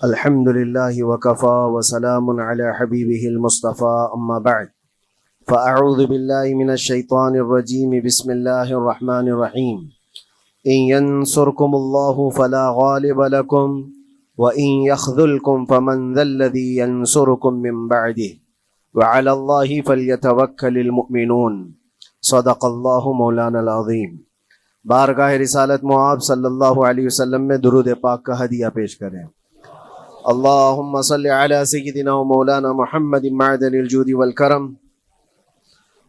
الحمد لله وكفى وسلام على حبيبه المصطفى أما بعد فأعوذ بالله من الشيطان الرجيم بسم الله الرحمن الرحيم إن ينصركم الله فلا غالب لكم وإن يخذلكم فمن ذا الذي ينصركم من بعده وعلى الله فليتوكل المؤمنون صدق الله مولانا العظیم۔ بارگاہ رسالت معاب صلی اللہ علیہ وسلم میں درود پاک کا ہدیہ پیش کریں۔ اللہم صلی علی سیدنا و مولانا محمد معدن الجود والکرم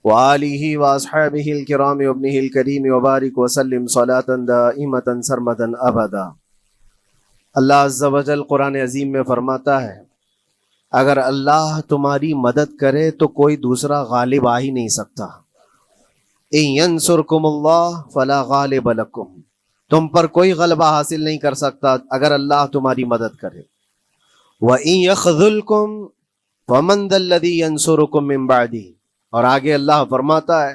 وآلہ واصحابہ الکرام وابنہ الکریم وبارک وسلم صلاة دائمتا سرمدا ابدا۔ اللہ عز و جل قرآن عظیم میں فرماتا ہے اگر اللہ تمہاری مدد کرے تو کوئی دوسرا غالب آ ہی نہیں سکتا۔ ان ینصرکم اللہ فلا غالب لکم، تم پر کوئی غلبہ حاصل نہیں کر سکتا اگر اللہ تمہاری مدد کرے۔ وَإِن يَخْذُلْكُمْ فَمَنْ ذَا الَّذِي يَنْصُرُكُمْ مِنْ بَعْدِهِ، اور آگے اللہ فرماتا ہے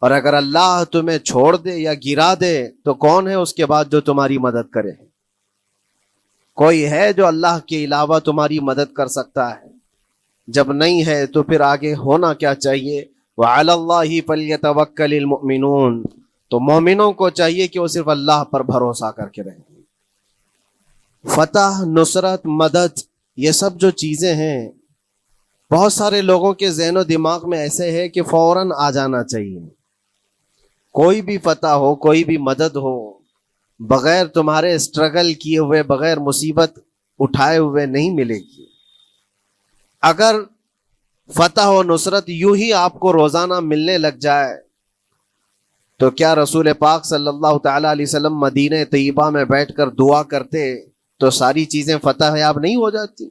اور اگر اللہ تمہیں چھوڑ دے یا گرا دے تو کون ہے اس کے بعد جو تمہاری مدد کرے؟ کوئی ہے جو اللہ کے علاوہ تمہاری مدد کر سکتا ہے؟ جب نہیں ہے تو پھر آگے ہونا کیا چاہیے؟ وَعَلَى اللَّهِ فَلْيَتَوَكَّلِ الْمُؤْمِنُونَ، تو مومنوں کو چاہیے کہ وہ صرف اللہ پر بھروسہ کر کے رہیں۔ فتح، نصرت، مدد، یہ سب جو چیزیں ہیں بہت سارے لوگوں کے ذہن و دماغ میں ایسے ہے کہ فوراً آ جانا چاہیے۔ کوئی بھی فتح ہو، کوئی بھی مدد ہو، بغیر تمہارے اسٹرگل کیے ہوئے، بغیر مصیبت اٹھائے ہوئے نہیں ملے گی۔ اگر فتح و نصرت یوں ہی آپ کو روزانہ ملنے لگ جائے تو کیا رسول پاک صلی اللہ تعالیٰ علیہ وسلم مدینہ طیبہ میں بیٹھ کر دعا کرتے تو ساری چیزیں فتح یاب نہیں ہو جاتی؟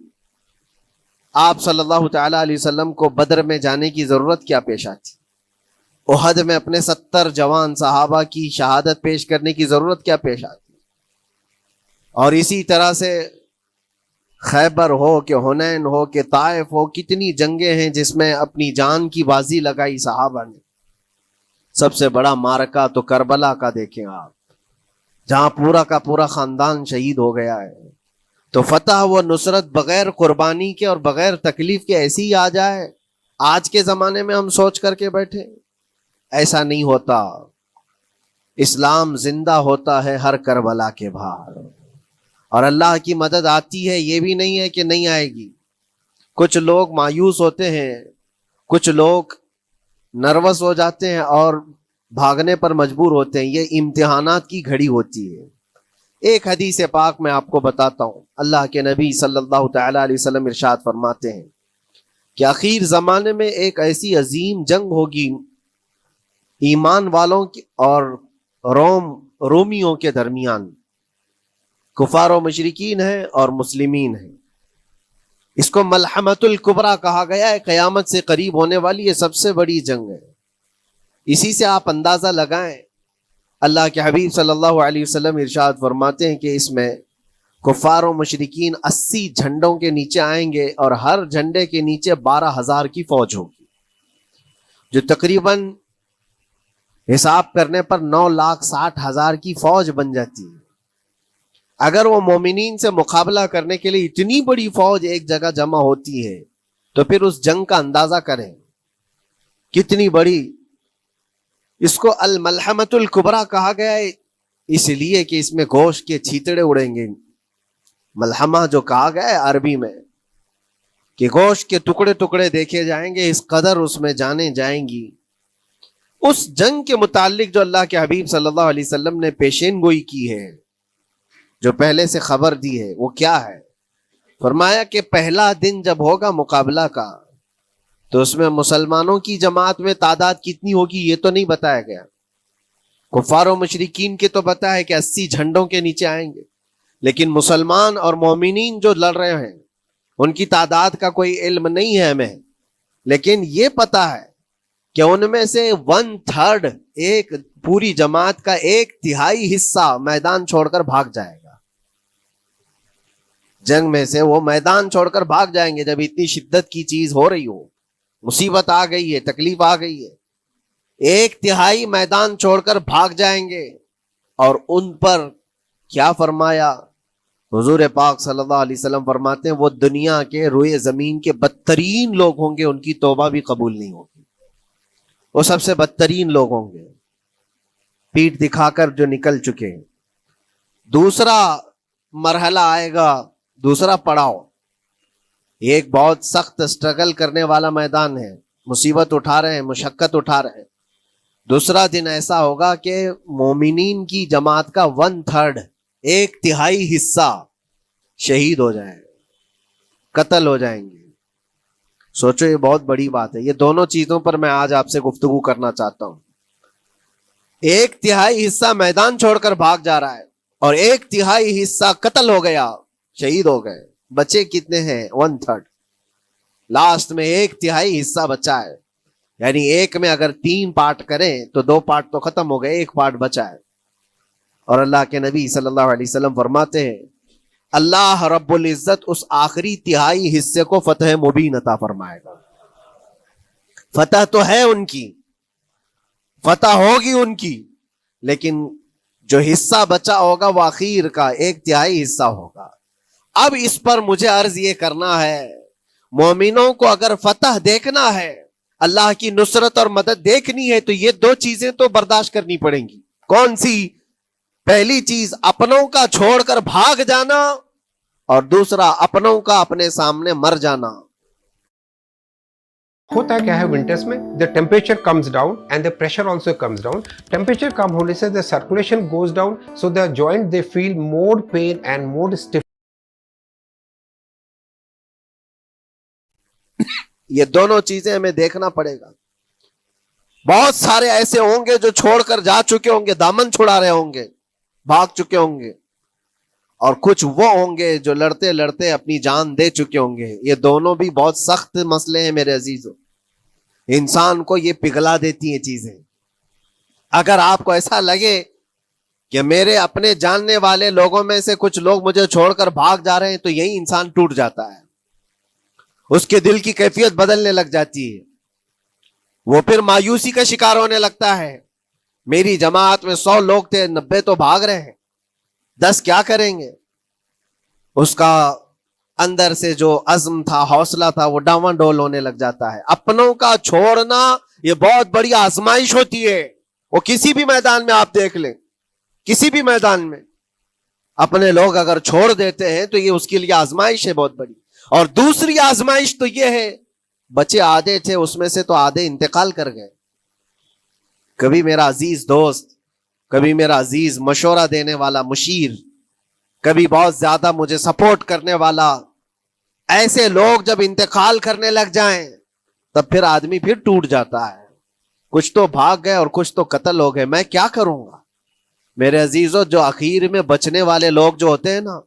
آپ صلی اللہ تعالیٰ علیہ وسلم کو بدر میں جانے کی ضرورت کیا پیش آتی؟ احد میں اپنے 70 جوان صحابہ کی شہادت پیش کرنے کی ضرورت کیا پیش آتی؟ اور اسی طرح سے خیبر ہو کہ حنین ہو کہ طائف ہو، کتنی جنگیں ہیں جس میں اپنی جان کی بازی لگائی صحابہ نے۔ سب سے بڑا معرکہ تو کربلا کا دیکھیں آپ، جہاں پورا کا پورا خاندان شہید ہو گیا ہے۔ تو فتح و نصرت بغیر قربانی کے اور بغیر تکلیف کے ایسی ہی آ جائے؟ آج کے زمانے میں ہم سوچ کر کے بیٹھے، ایسا نہیں ہوتا۔ اسلام زندہ ہوتا ہے ہر کربلا کے باہر، اور اللہ کی مدد آتی ہے، یہ بھی نہیں ہے کہ نہیں آئے گی۔ کچھ لوگ مایوس ہوتے ہیں، کچھ لوگ نروس ہو جاتے ہیں اور بھاگنے پر مجبور ہوتے ہیں۔ یہ امتحانات کی گھڑی ہوتی ہے۔ ایک حدیث پاک میں آپ کو بتاتا ہوں، اللہ کے نبی صلی اللہ تعالیٰ علیہ وسلم ارشاد فرماتے ہیں کہ آخر زمانے میں ایک ایسی عظیم جنگ ہوگی ایمان والوں کی اور رومیوں کے درمیان۔ کفار و مشرکین ہیں اور مسلمین ہیں۔ اس کو ملحمۃ الکبریٰ کہا گیا ہے، قیامت سے قریب ہونے والی یہ سب سے بڑی جنگ ہے۔ اسی سے آپ اندازہ لگائیں، اللہ کے حبیب صلی اللہ علیہ وسلم ارشاد فرماتے ہیں کہ اس میں کفار و مشرکین 80 جھنڈوں کے نیچے آئیں گے اور ہر جھنڈے کے نیچے 12,000 کی فوج ہوگی، جو تقریباً حساب کرنے پر 9,60,000 کی فوج بن جاتی ہے۔ اگر وہ مومنین سے مقابلہ کرنے کے لیے اتنی بڑی فوج ایک جگہ جمع ہوتی ہے تو پھر اس جنگ کا اندازہ کریں کتنی بڑی۔ اس کو الملحمۃ الکبریٰ کہا گیا ہے اس لیے کہ اس میں گوشت کے چھیتڑے اڑیں گے۔ ملحمہ جو کہا گیا ہے عربی میں کہ گوشت کے ٹکڑے ٹکڑے دیکھے جائیں گے، اس قدر اس میں جانیں جائیں گی۔ اس جنگ کے متعلق جو اللہ کے حبیب صلی اللہ علیہ وسلم نے پیشین گوئی کی ہے، جو پہلے سے خبر دی ہے، وہ کیا ہے؟ فرمایا کہ پہلا دن جب ہوگا مقابلہ کا تو اس میں مسلمانوں کی جماعت میں تعداد کتنی ہوگی یہ تو نہیں بتایا گیا۔ کفار و مشرکین کے تو بتا ہے کہ 80 جھنڈوں کے نیچے آئیں گے، لیکن مسلمان اور مومنین جو لڑ رہے ہیں ان کی تعداد کا کوئی علم نہیں ہے ہمیں، لیکن یہ پتا ہے کہ ان میں سے 1/3، ایک پوری جماعت کا 1/3 حصہ میدان چھوڑ کر بھاگ جائے گا۔ جنگ میں سے وہ میدان چھوڑ کر بھاگ جائیں گے جب اتنی شدت کی چیز ہو رہی ہو، مصیبت آ گئی ہے، تکلیف آ گئی ہے، 1/3 میدان چھوڑ کر بھاگ جائیں گے۔ اور ان پر کیا فرمایا حضور پاک صلی اللہ علیہ وسلم فرماتے ہیں وہ دنیا کے روئے زمین کے بدترین لوگ ہوں گے، ان کی توبہ بھی قبول نہیں ہوگی، وہ سب سے بدترین لوگ ہوں گے، پیٹھ دکھا کر جو نکل چکے۔ دوسرا مرحلہ آئے گا، دوسرا پڑاؤ، یہ ایک بہت سخت سٹرگل کرنے والا میدان ہے، مصیبت اٹھا رہے ہیں، مشقت اٹھا رہے ہیں۔ دوسرا دن ایسا ہوگا کہ مومنین کی جماعت کا 1/3، 1/3 حصہ شہید ہو جائیں گے، قتل ہو جائیں گے۔ سوچو یہ بہت بڑی بات ہے۔ یہ دونوں چیزوں پر میں آج آپ سے گفتگو کرنا چاہتا ہوں۔ 1/3 حصہ میدان چھوڑ کر بھاگ جا رہا ہے اور 1/3 حصہ قتل ہو گیا، شہید ہو گئے۔ بچے کتنے ہیں؟ 1/3۔ لاسٹ میں 1/3 حصہ بچا ہے، یعنی ایک میں اگر 3 پارٹ کریں تو 2 پارٹ تو ختم ہو گئے، 1 پارٹ بچا ہے۔ اور اللہ کے نبی صلی اللہ علیہ وسلم فرماتے ہیں اللہ رب العزت اس آخری تہائی حصے کو فتح مبین عطا فرمائے گا۔ فتح تو ہے ان کی، فتح ہوگی ان کی، لیکن جو حصہ بچا ہوگا وہ آخر کا 1/3 حصہ ہوگا۔ اب اس پر مجھے عرض یہ کرنا ہے، مومنوں کو اگر فتح دیکھنا ہے، اللہ کی نصرت اور مدد دیکھنی ہے، تو یہ 2 چیزیں تو برداشت کرنی پڑیں گی۔ کون سی؟ پہلی چیز اپنوں کا چھوڑ کر بھاگ جانا، اور دوسرا اپنوں کا اپنے سامنے مر جانا۔ ہوتا کیا ہے ونٹرز میں the temperature comes down and the pressure also comes down. Temperature کم ہونے سے the circulation goes down, so the joint they feel more pain and more stiff. یہ دونوں چیزیں ہمیں دیکھنا پڑے گا۔ بہت سارے ایسے ہوں گے جو چھوڑ کر جا چکے ہوں گے، دامن چھڑا رہے ہوں گے، بھاگ چکے ہوں گے، اور کچھ وہ ہوں گے جو لڑتے لڑتے اپنی جان دے چکے ہوں گے۔ یہ دونوں بھی بہت سخت مسئلے ہیں میرے عزیزوں، انسان کو یہ پگھلا دیتی ہیں چیزیں۔ اگر آپ کو ایسا لگے کہ میرے اپنے جاننے والے لوگوں میں سے کچھ لوگ مجھے چھوڑ کر بھاگ جا رہے ہیں، تو یہی انسان ٹوٹ جاتا ہے، اس کے دل کی کیفیت بدلنے لگ جاتی ہے، وہ پھر مایوسی کا شکار ہونے لگتا ہے۔ میری جماعت میں 100 لوگ تھے، 90 تو بھاگ رہے ہیں، 10 کیا کریں گے؟ اس کا اندر سے جو عزم تھا، حوصلہ تھا، وہ ڈاواں ڈول ہونے لگ جاتا ہے۔ اپنوں کا چھوڑنا یہ بہت بڑی آزمائش ہوتی ہے، وہ کسی بھی میدان میں آپ دیکھ لیں، کسی بھی میدان میں اپنے لوگ اگر چھوڑ دیتے ہیں تو یہ اس کے لیے آزمائش ہے بہت بڑی۔ اور دوسری آزمائش تو یہ ہے، بچے آدھے تھے، اس میں سے تو آدھے انتقال کر گئے۔ کبھی میرا عزیز دوست، کبھی میرا عزیز مشورہ دینے والا مشیر، کبھی بہت زیادہ مجھے سپورٹ کرنے والا، ایسے لوگ جب انتقال کرنے لگ جائیں تب پھر آدمی پھر ٹوٹ جاتا ہے۔ کچھ تو بھاگ گئے اور کچھ تو قتل ہو گئے، میں کیا کروں گا؟ میرے عزیزوں، جو آخر میں بچنے والے لوگ جو ہوتے ہیں نا،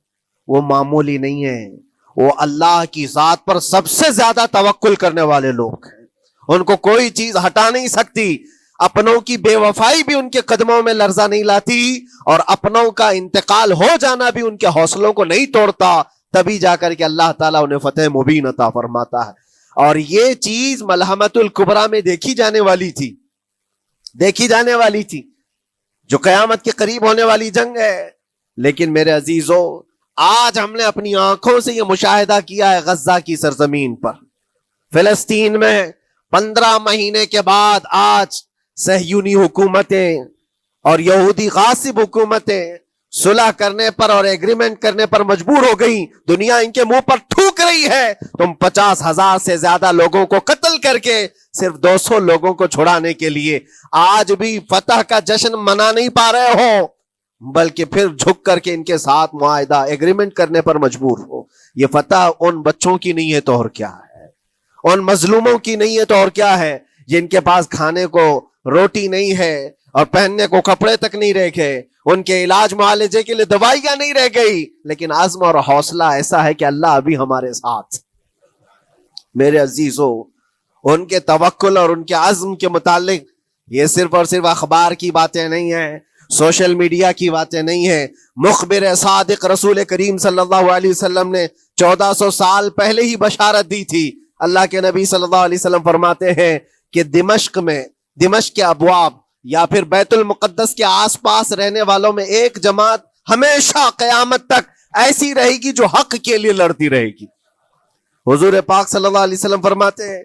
وہ معمولی نہیں ہیں، وہ اللہ کی ذات پر سب سے زیادہ توکل کرنے والے لوگ ہیں۔ ان کو کوئی چیز ہٹا نہیں سکتی، اپنوں کی بے وفائی بھی ان کے قدموں میں لرزہ نہیں لاتی، اور اپنوں کا انتقال ہو جانا بھی ان کے حوصلوں کو نہیں توڑتا، تبھی جا کر کے اللہ تعالیٰ انہیں فتح مبین عطا فرماتا ہے۔ اور یہ چیز ملحمت الکبریٰ میں دیکھی جانے والی تھی، دیکھی جانے والی تھی، جو قیامت کے قریب ہونے والی جنگ ہے۔ لیکن میرے عزیزوں، آج ہم نے اپنی آنکھوں سے یہ مشاہدہ کیا ہے، غزہ کی سرزمین پر، فلسطین میں 15 مہینے کے بعد آج صہیونی حکومتیں اور یہودی غاصب حکومتیں صلح کرنے پر اور ایگریمنٹ کرنے پر مجبور ہو گئی۔ دنیا ان کے منہ پر تھوک رہی ہے، تم 50,000 سے زیادہ لوگوں کو قتل کر کے صرف 200 لوگوں کو چھڑانے کے لیے آج بھی فتح کا جشن منا نہیں پا رہے ہو، بلکہ پھر جھک کر کے ان کے ساتھ معاہدہ ایگریمنٹ کرنے پر مجبور ہو۔ یہ فتح ان بچوں کی نہیں ہے تو اور کیا ہے، ان مظلوموں کی نہیں ہے تو اور کیا ہے، جن کے پاس کھانے کو روٹی نہیں ہے اور پہننے کو کپڑے تک نہیں رہ گئے، ان کے علاج معالجے کے لیے دوائیاں نہیں رہ گئی، لیکن عزم اور حوصلہ ایسا ہے کہ اللہ ابھی ہمارے ساتھ۔ میرے عزیزوں، ان کے توکل اور ان کے عزم کے متعلق یہ صرف اور صرف اخبار کی باتیں نہیں ہیں، سوشل میڈیا کی باتیں نہیں ہیں۔ مخبر صادق رسول کریم صلی اللہ علیہ وسلم نے 1400 سال پہلے ہی بشارت دی تھی۔ اللہ کے نبی صلی اللہ علیہ وسلم فرماتے ہیں کہ دمشق کے ابواب یا پھر بیت المقدس کے آس پاس رہنے والوں میں ایک جماعت ہمیشہ قیامت تک ایسی رہے گی جو حق کے لیے لڑتی رہے گی. حضور پاک صلی اللہ علیہ وسلم فرماتے ہیں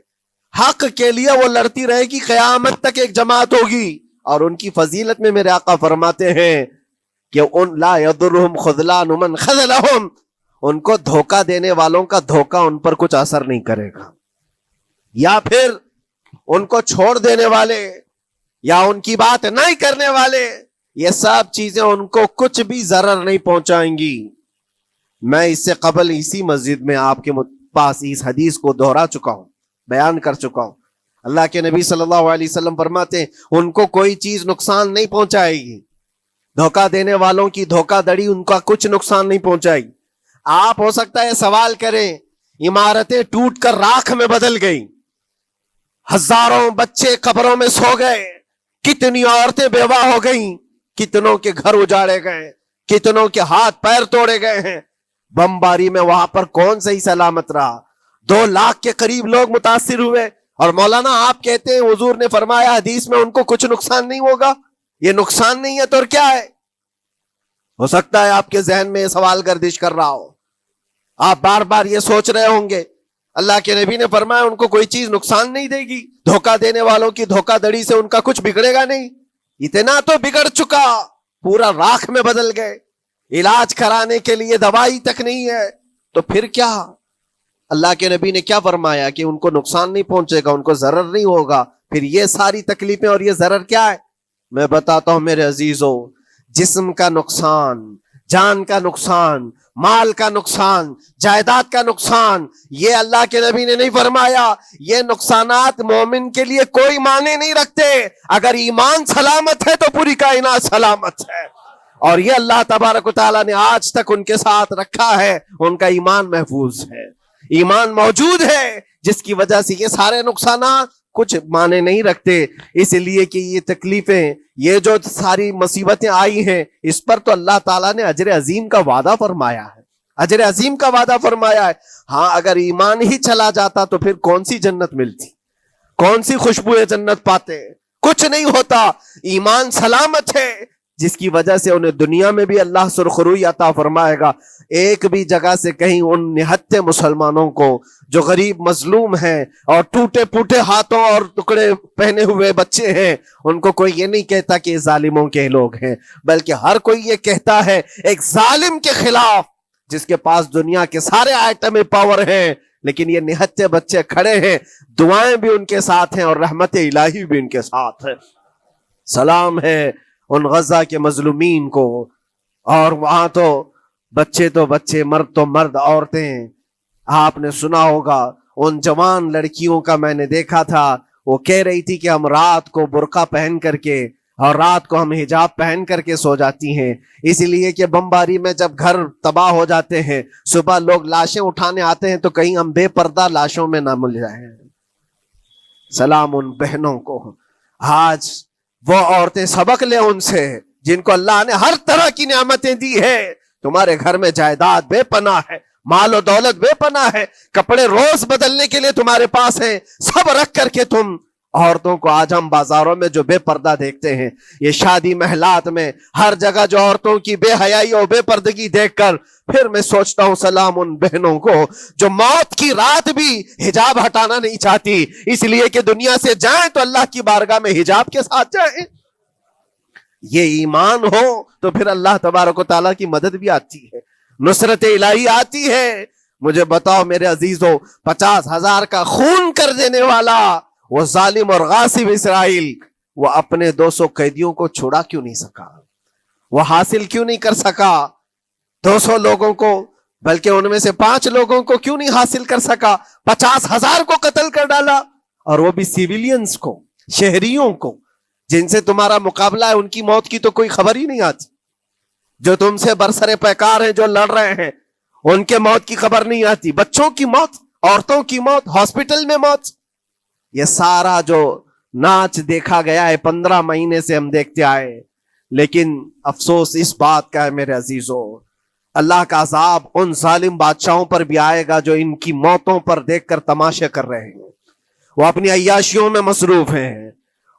حق کے لیے وہ لڑتی رہے گی, قیامت تک ایک جماعت ہوگی. اور ان کی فضیلت میں میرے آقا فرماتے ہیں کہ ان لا یضرهم خذلان من خذلهم, ان کو دھوکہ دینے والوں کا دھوکہ ان پر کچھ اثر نہیں کرے گا, یا پھر ان کو چھوڑ دینے والے یا ان کی بات نہیں کرنے والے, یہ سب چیزیں ان کو کچھ بھی ضرر نہیں پہنچائیں گی. میں اس سے قبل اسی مسجد میں آپ کے پاس اس حدیث کو دہرا چکا ہوں, بیان کر چکا ہوں. اللہ کے نبی صلی اللہ علیہ وسلم فرماتے ہیں ان کو کوئی چیز نقصان نہیں پہنچائے گی, دھوکہ دینے والوں کی دھوکہ دڑی ان کا کچھ نقصان نہیں پہنچائے گی. آپ ہو سکتا ہے سوال کریں, عمارتیں ٹوٹ کر راکھ میں بدل گئی, ہزاروں بچے قبروں میں سو گئے, کتنی عورتیں بیوہ ہو گئیں, کتنوں کے گھر اجاڑے گئے, کتنوں کے ہاتھ پیر توڑے گئے ہیں, بمباری میں وہاں پر کون صحیح سلامت رہا, 2 لاکھ کے قریب لوگ متاثر ہوئے, اور مولانا آپ کہتے ہیں حضور نے فرمایا حدیث میں ان کو کچھ نقصان نہیں ہوگا. یہ نقصان نہیں ہے تو اور کیا ہے؟ ہو سکتا ہے آپ کے ذہن میں یہ سوال گردش کر رہا ہو, آپ بار بار یہ سوچ رہے ہوں گے اللہ کے نبی نے فرمایا ان کو کوئی چیز نقصان نہیں دے گی, دھوکہ دینے والوں کی دھوکہ دڑی سے ان کا کچھ بگڑے گا نہیں. اتنا تو بگڑ چکا, پورا راکھ میں بدل گئے, علاج کرانے کے لیے دوائی تک نہیں ہے, تو پھر کیا؟ اللہ کے نبی نے کیا فرمایا کہ ان کو نقصان نہیں پہنچے گا, ان کو ضرر نہیں ہوگا. پھر یہ ساری تکلیفیں اور یہ ضرر کیا ہے؟ میں بتاتا ہوں میرے عزیزوں, جسم کا نقصان, جان کا نقصان, مال کا نقصان, جائیداد کا نقصان, یہ اللہ کے نبی نے نہیں فرمایا. یہ نقصانات مومن کے لیے کوئی معنی نہیں رکھتے. اگر ایمان سلامت ہے تو پوری کائنات سلامت ہے, اور یہ اللہ تبارک و تعالیٰ نے آج تک ان کے ساتھ رکھا ہے. ان کا ایمان محفوظ ہے, ایمان موجود ہے, جس کی وجہ سے یہ سارے نقصانات کچھ معنی نہیں رکھتے. اس لیے کہ یہ تکلیفیں, یہ جو ساری مصیبتیں آئی ہیں, اس پر تو اللہ تعالیٰ نے اجر عظیم کا وعدہ فرمایا ہے, اجر عظیم کا وعدہ فرمایا ہے. ہاں اگر ایمان ہی چلا جاتا تو پھر کون سی جنت ملتی, کون سی خوشبو جنت پاتے؟ کچھ نہیں ہوتا. ایمان سلامت ہے, جس کی وجہ سے انہیں دنیا میں بھی اللہ سرخروئی عطا فرمائے گا. ایک بھی جگہ سے کہیں ان نہتے مسلمانوں کو جو غریب مظلوم ہیں اور ٹوٹے پھوٹے ہاتھوں اور ٹکڑے پہنے ہوئے بچے ہیں, ان کو کوئی یہ نہیں کہتا کہ یہ ظالموں کے لوگ ہیں, بلکہ ہر کوئی یہ کہتا ہے ایک ظالم کے خلاف جس کے پاس دنیا کے سارے آئٹم پاور ہیں, لیکن یہ نہتے بچے کھڑے ہیں, دعائیں بھی ان کے ساتھ ہیں اور رحمت الہی بھی ان کے ساتھ ہے. سلام ہے ان غزہ کے مظلومین کو. اور وہاں تو بچے, مرد تو مرد, عورتیں. آپ نے سنا ہوگا ان جوان لڑکیوں کا, میں نے دیکھا تھا, وہ کہہ رہی تھی کہ ہم رات کو برقع پہن کر کے اور رات کو ہم حجاب پہن کر کے سو جاتی ہیں, اس لیے کہ بمباری میں جب گھر تباہ ہو جاتے ہیں, صبح لوگ لاشیں اٹھانے آتے ہیں تو کہیں ہم بے پردہ لاشوں میں نہ مل جائیں. سلام ان بہنوں کو. آج وہ عورتیں سبق لیں ان سے جن کو اللہ نے ہر طرح کی نعمتیں دی ہے. تمہارے گھر میں جائیداد بے پناہ ہے, مال و دولت بے پناہ ہے, کپڑے روز بدلنے کے لیے تمہارے پاس ہیں, سب رکھ کر کے تم عورتوں کو آج ہم بازاروں میں جو بے پردہ دیکھتے ہیں, یہ شادی محلات میں ہر جگہ جو عورتوں کی بے حیائی اور بے پردگی دیکھ کر پھر میں سوچتا ہوں سلام ان بہنوں کو جو موت کی رات بھی حجاب ہٹانا نہیں چاہتی, اس لیے کہ دنیا سے جائیں تو اللہ کی بارگاہ میں حجاب کے ساتھ جائیں. یہ ایمان ہو تو پھر اللہ تبارک و تعالیٰ کی مدد بھی آتی ہے, نصرت الہی آتی ہے. مجھے بتاؤ میرے عزیزوں, 50,000 کا خون کر دینے والا وہ ظالم اور غاصب اسرائیل, وہ اپنے 200 قیدیوں کو چھوڑا کیوں نہیں سکا؟ وہ حاصل کیوں نہیں کر سکا 200 لوگوں کو, بلکہ ان میں سے 5 لوگوں کو کیوں نہیں حاصل کر سکا؟ 50,000 کو قتل کر ڈالا, اور وہ بھی سیویلینز کو, شہریوں کو, جن سے تمہارا مقابلہ ہے, ان کی موت کی تو کوئی خبر ہی نہیں آتی. جو تم سے برسر پیکار ہیں, جو لڑ رہے ہیں, ان کے موت کی خبر نہیں آتی. بچوں کی موت, عورتوں کی موت, ہاسپٹل میں موت, یہ سارا جو ناچ دیکھا گیا ہے 15 مہینے سے ہم دیکھتے آئے. لیکن افسوس اس بات کا ہے میرے عزیزوں, اللہ کا عذاب ان ظالم بادشاہوں پر بھی آئے گا جو ان کی موتوں پر دیکھ کر تماشے کر رہے ہیں. وہ اپنی عیاشیوں میں مصروف ہیں,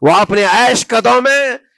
وہ اپنے عیش قدوں میں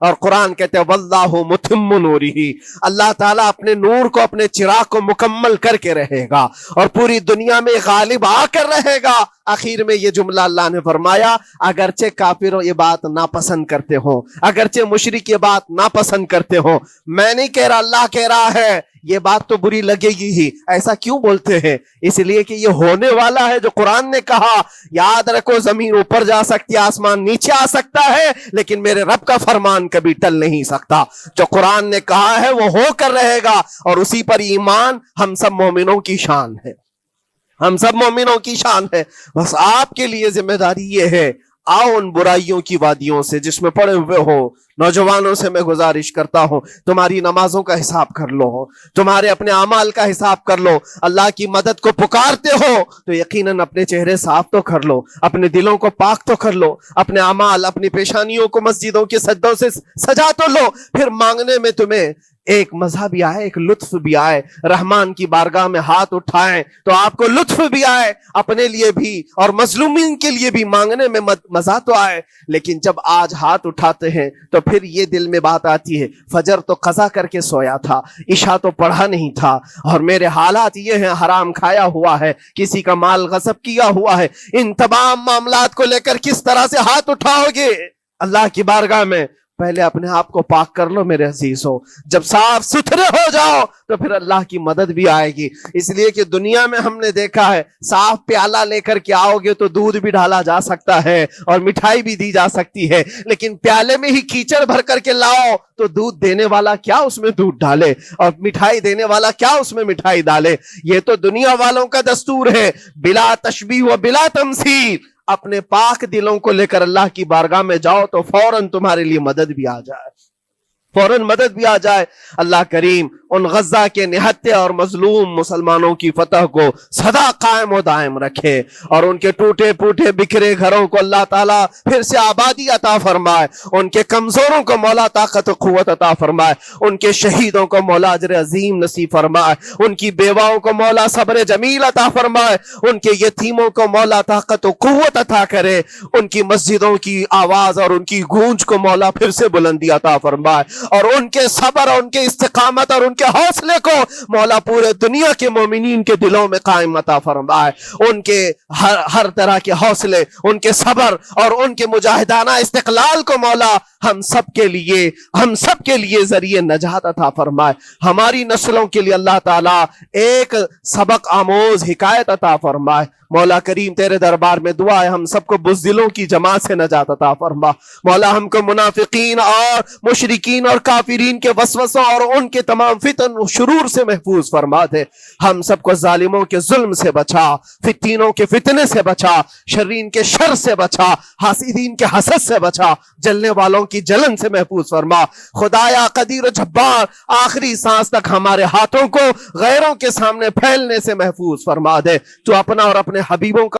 اور قرآن کہتے ہیں واللہ متم نورہ، اللہ تعالیٰ اپنے نور کو، اپنے چراغ کو مکمل کر کے رہے گا اور پوری دنیا میں غالب آ کر رہے گا۔ آخر میں یہ جملہ اللہ نے فرمایا اگرچہ کافر یہ بات ناپسند کرتے ہوں، اگرچہ مشرک یہ بات ناپسند کرتے ہوں، میں نہیں کہہ رہا، اللہ کہہ رہا ہے یہ بات تو بری لگے گی ہی۔ ایسا کیوں بولتے ہیں؟ اس لیے کہ یہ ہونے والا ہے جو قرآن نے کہا۔ یاد رکھو زمین اوپر جا سکتی ہے، آسمان نیچے آ سکتا ہے، لیکن میرے رب کا فرمان کبھی ٹل نہیں سکتا۔ جو قرآن نے کہا ہے وہ ہو کر رہے گا، اور اسی پر ایمان ہم سب مومنوں کی شان ہے، ہم سب مومنوں کی شان ہے۔ بس آپ کے لیے ذمہ داری یہ ہے، آؤ ان برائیوں کی وادیوں سے جس میں پڑے ہوئے ہو، نوجوانوں سے میں گزارش کرتا ہوں تمہاری نمازوں کا حساب کر لو، تمہارے اپنے اعمال کا حساب کر لو۔ اللہ کی مدد کو پکارتے ہو تو یقیناً اپنے چہرے صاف تو کر لو، اپنے دلوں کو پاک تو کر لو، اپنے اعمال، اپنی پیشانیوں کو مسجدوں کے سجدوں سے سجا تو لو۔ پھر مانگنے میں تمہیں ایک مزہ بھی آئے، ایک لطف بھی آئے، رحمان کی بارگاہ میں ہاتھ اٹھائیں تو آپ کو لطف بھی آئے، اپنے لیے بھی اور مظلومین کے لیے بھی مانگنے میں مزہ تو آئے۔ لیکن جب آج ہاتھ اٹھاتے ہیں تو پھر یہ دل میں بات آتی ہے فجر تو قضا کر کے سویا تھا، عشاء تو پڑھا نہیں تھا، اور میرے حالات یہ ہیں، حرام کھایا ہوا ہے، کسی کا مال غصب کیا ہوا ہے۔ ان تمام معاملات کو لے کر کس طرح سے ہاتھ اٹھاؤ گے اللہ کی بارگاہ میں؟ پہلے اپنے آپ کو پاک کر لو میرے عزیزو۔ جب صاف ستھرے ہو جاؤ تو پھر اللہ کی مدد بھی آئے گی۔ اس لیے کہ دنیا میں ہم نے دیکھا ہے صاف پیالہ لے کر کے آؤ گے تو دودھ بھی ڈالا جا سکتا ہے اور مٹھائی بھی دی جا سکتی ہے، لیکن پیالے میں ہی کیچڑ بھر کر کے لاؤ تو دودھ دینے والا کیا اس میں دودھ ڈالے اور مٹھائی دینے والا کیا اس میں مٹھائی ڈالے؟ یہ تو دنیا والوں کا دستور ہے، بلا تشبیہ و بلا تمثیل۔ اپنے پاک دلوں کو لے کر اللہ کی بارگاہ میں جاؤ تو فوراً تمہارے لیے مدد بھی آ جائے، فوراً مدد بھی آ جائے۔ اللہ کریم ان غزہ کے نہتے اور مظلوم مسلمانوں کی فتح کو سدا قائم و دائم رکھے، اور ان کے ٹوٹے پھوٹے بکھرے گھروں کو اللہ تعالیٰ پھر سے آبادی عطا فرمائے، ان کے کمزوروں کو مولا طاقت و قوت عطا فرمائے، ان کے شہیدوں کو مولا اجر عظیم نصیب فرمائے، ان کی بیواؤں کو مولا صبر جمیل عطا فرمائے، ان کے یتیموں کو مولا طاقت و قوت عطا کرے، ان کی مسجدوں کی آواز اور ان کی گونج کو مولا پھر سے بلندی عطا فرمائے، اور ان کے صبر اور ان کے استقامت اور ان کے حوصلے کو مولا پورے دنیا کے مومنین کے دلوں میں قائم عطا فرمائے۔ ان کے ہر طرح کے حوصلے، ان کے صبر اور ان کے مجاہدانہ استقلال کو مولا ہم سب کے لیے ذریعے نجات عطا فرمائے۔ ہماری نسلوں کے لیے اللہ تعالیٰ ایک سبق آموز حکایت عطا فرمائے۔ مولا کریم تیرے دربار میں دعا ہے ہم سب کو بزدلوں کی جماعت سے نجات عطا فرما۔ مولا ہم کو منافقین اور مشرکین اور کافرین کے وسوسوں اور ان کے تمام فتن و شرور سے محفوظ فرما دے۔ ہم سب کو ظالموں کے ظلم سے بچا، فتینوں کے فتنے سے بچا، شرین کے شر سے بچا، حاسدین کے حسد سے بچا، جلنے والوں کی جلن سے محفوظ فرما۔ خدایا قدیر و جبار آخری سانس تک ہمارے ہاتھوں کو غیروں کے سامنے پھیلنے سے محفوظ فرما دے۔ تو اپنا اور اپنے حبیبوں کا